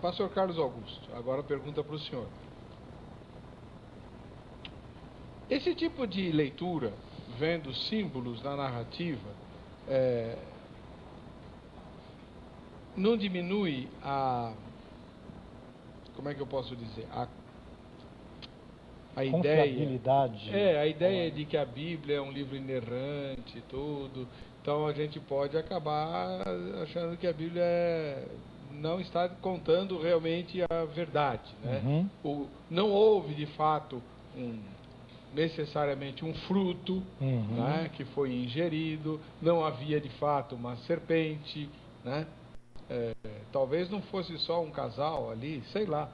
Pastor Carlos Augusto, agora pergunta para o senhor. Esse tipo de leitura, vendo símbolos na narrativa, não diminui como é que eu posso dizer? A ideia de que a Bíblia é um livro inerrante e tudo. Então a gente pode acabar achando que a Bíblia não está contando realmente a verdade, né? Não houve de fato necessariamente um fruto, né, que foi ingerido, não havia de fato uma serpente, né? Talvez não fosse só um casal ali, sei lá.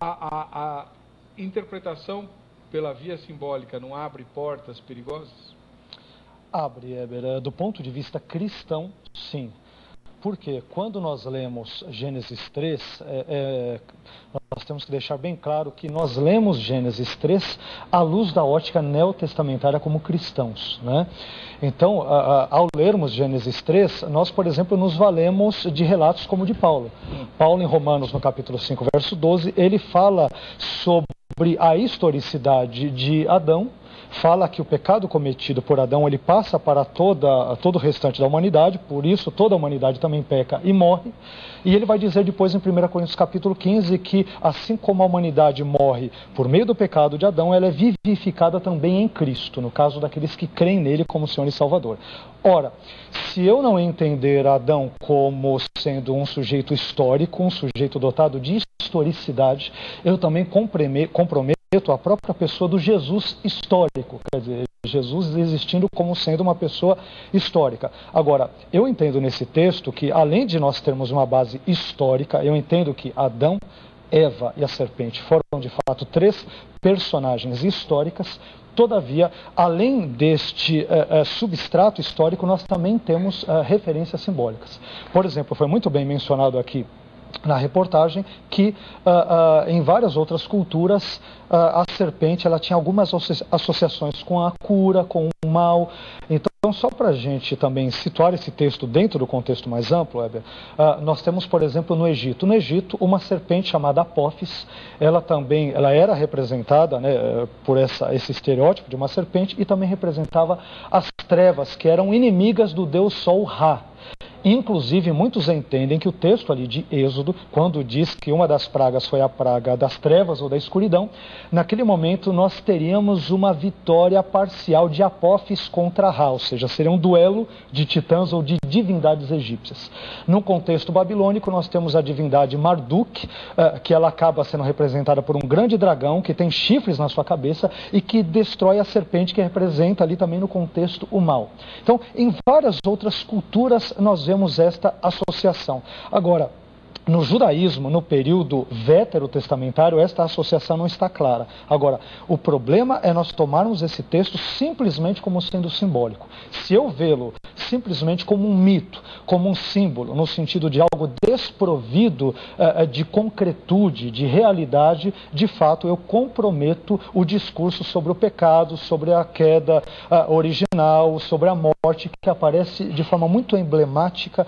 A interpretação pela via simbólica não abre portas perigosas? Abre, Heber. Do ponto de vista cristão, sim. Porque quando nós lemos Gênesis 3, nós temos que deixar bem claro que nós lemos Gênesis 3 à luz da ótica neotestamentária como cristãos, né? Então, ao lermos Gênesis 3, nós, por exemplo, nos valemos de relatos como o de Paulo. Paulo, em Romanos, no capítulo 5, verso 12, ele fala sobre a historicidade de Adão, fala que o pecado cometido por Adão, ele passa para todo o restante da humanidade, por isso toda a humanidade também peca e morre. E ele vai dizer depois em 1 Coríntios capítulo 15 que assim como a humanidade morre por meio do pecado de Adão, ela é vivificada também em Cristo, no caso daqueles que creem nele como Senhor e Salvador. Ora, se eu não entender Adão como sendo um sujeito histórico, um sujeito dotado de historicidade, eu também comprometo a própria pessoa do Jesus histórico, quer dizer, Jesus existindo como sendo uma pessoa histórica. Agora, eu entendo nesse texto que, além de nós termos uma base histórica, eu entendo que Adão, Eva e a serpente foram, de fato, 3 personagens históricas. Todavia, além deste substrato histórico, nós também temos referências simbólicas. Por exemplo, foi muito bem mencionado aqui na reportagem que em várias outras culturas a serpente ela tinha algumas associações com a cura, com o mal. Então, só para a gente também situar esse texto dentro do contexto mais amplo, Heber, nós temos, por exemplo, no Egito. No Egito, uma serpente chamada Apófis, ela era representada, né, por esse estereótipo de uma serpente, e também representava as trevas, que eram inimigas do deus Sol Ra. Inclusive, muitos entendem que o texto ali de Êxodo, quando diz que uma das pragas foi a praga das trevas ou da escuridão, naquele momento nós teríamos uma vitória parcial de Apófis contra Ra, ou seja, seria um duelo de titãs ou de divindades egípcias. No contexto babilônico, nós temos a divindade Marduk, que ela acaba sendo representada por um grande dragão que tem chifres na sua cabeça e que destrói a serpente, que representa ali também no contexto o mal. Então, em várias outras culturas, nós vemos esta associação. Agora, no judaísmo, no período veterotestamentário, esta associação não está clara. Agora, o problema é nós tomarmos esse texto simplesmente como sendo simbólico. Se eu vê-lo simplesmente como um mito, como um símbolo, no sentido de algo desprovido de concretude, de realidade, de fato eu comprometo o discurso sobre o pecado, sobre a queda original, sobre a morte, que aparece de forma muito emblemática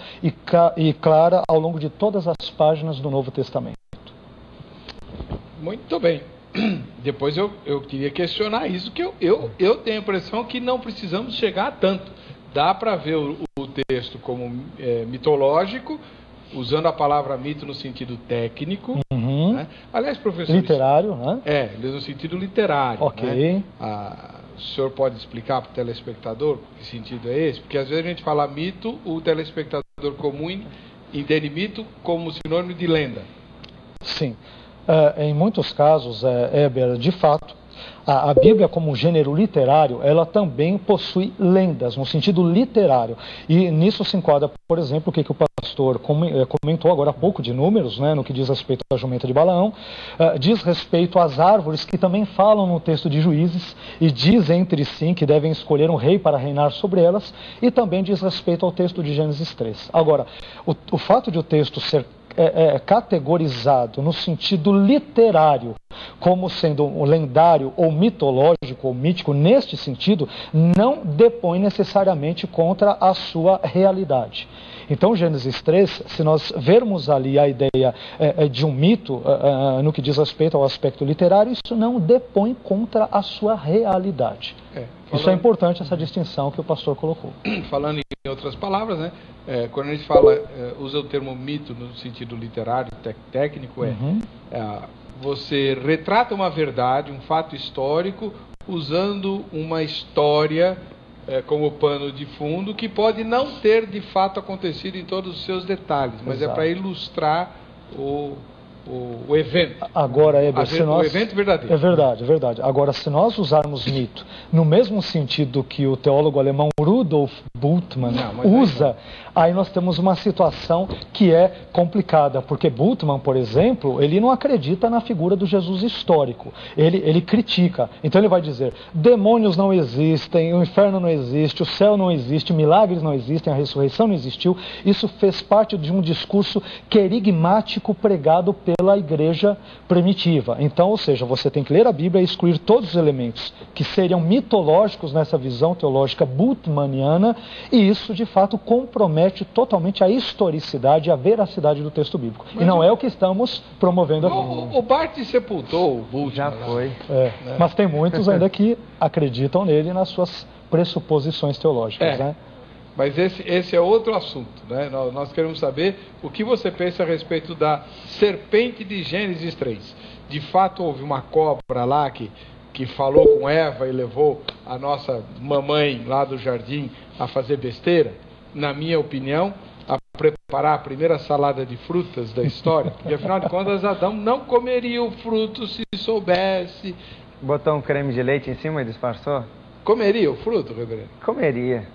e clara ao longo de todas as páginas do Novo Testamento. Muito bem. Depois eu queria questionar isso, que eu tenho a impressão que não precisamos chegar a tanto. Dá para ver o texto como mitológico, usando a palavra mito no sentido técnico. Né? Aliás, professor... Literário, né? No sentido literário. Ok. Né? O senhor pode explicar para o telespectador que sentido é esse? Porque às vezes a gente fala mito, o telespectador comum entende mito como sinônimo de lenda. Sim. Em muitos casos, Heber, de fato, a Bíblia, como gênero literário, ela também possui lendas, no sentido literário. E nisso se enquadra, por exemplo, o que o pastor comentou agora há pouco de números, né, no que diz respeito à jumenta de Balaão, diz respeito às árvores que também falam no texto de Juízes e diz entre si que devem escolher um rei para reinar sobre elas, e também diz respeito ao texto de Gênesis 3. Agora, o fato de o texto ser categorizado no sentido literário como sendo um lendário ou mitológico ou mítico neste sentido, não depõe necessariamente contra a sua realidade. Então, Gênesis 3, se nós vermos ali a ideia de um mito, no que diz respeito ao aspecto literário, isso não depõe contra a sua realidade. Isso é importante, essa distinção que o pastor colocou. Falando em outras palavras, né, quando a gente fala, usa o termo mito no sentido literário, técnico, você retrata uma verdade, um fato histórico, usando uma história como pano de fundo, que pode não ter de fato acontecido em todos os seus detalhes, mas é para ilustrar o evento. Agora, Heber, o evento verdadeiro. É verdade. Agora, se nós usarmos mito no mesmo sentido que o teólogo alemão Rudolf Bultmann usa, aí nós temos uma situação que é complicada, porque Bultmann, por exemplo, ele não acredita na figura do Jesus histórico, ele critica. Então ele vai dizer, demônios não existem, o inferno não existe, o céu não existe, milagres não existem, a ressurreição não existiu. Isso fez parte de um discurso querigmático pregado pela igreja primitiva. Então, ou seja, você tem que ler a Bíblia e excluir todos os elementos que seriam mitológicos nessa visão teológica bultmanniana, e isso de fato compromete totalmente a historicidade e a veracidade do texto bíblico. Mas e não é o que estamos promovendo aqui. O Barth sepultou o Bultmann. Já foi. Mas tem muitos ainda que acreditam nele nas suas pressuposições teológicas, né? Mas esse é outro assunto, né? Nós queremos saber o que você pensa a respeito da serpente de Gênesis 3. De fato, houve uma cobra lá que falou com Eva e levou a nossa mamãe lá do jardim a fazer besteira? Na minha opinião, a preparar a primeira salada de frutas da história. Porque, afinal de contas, Adão não comeria o fruto se soubesse. Botou um creme de leite em cima e disfarçou? Comeria o fruto, reverendo? Comeria.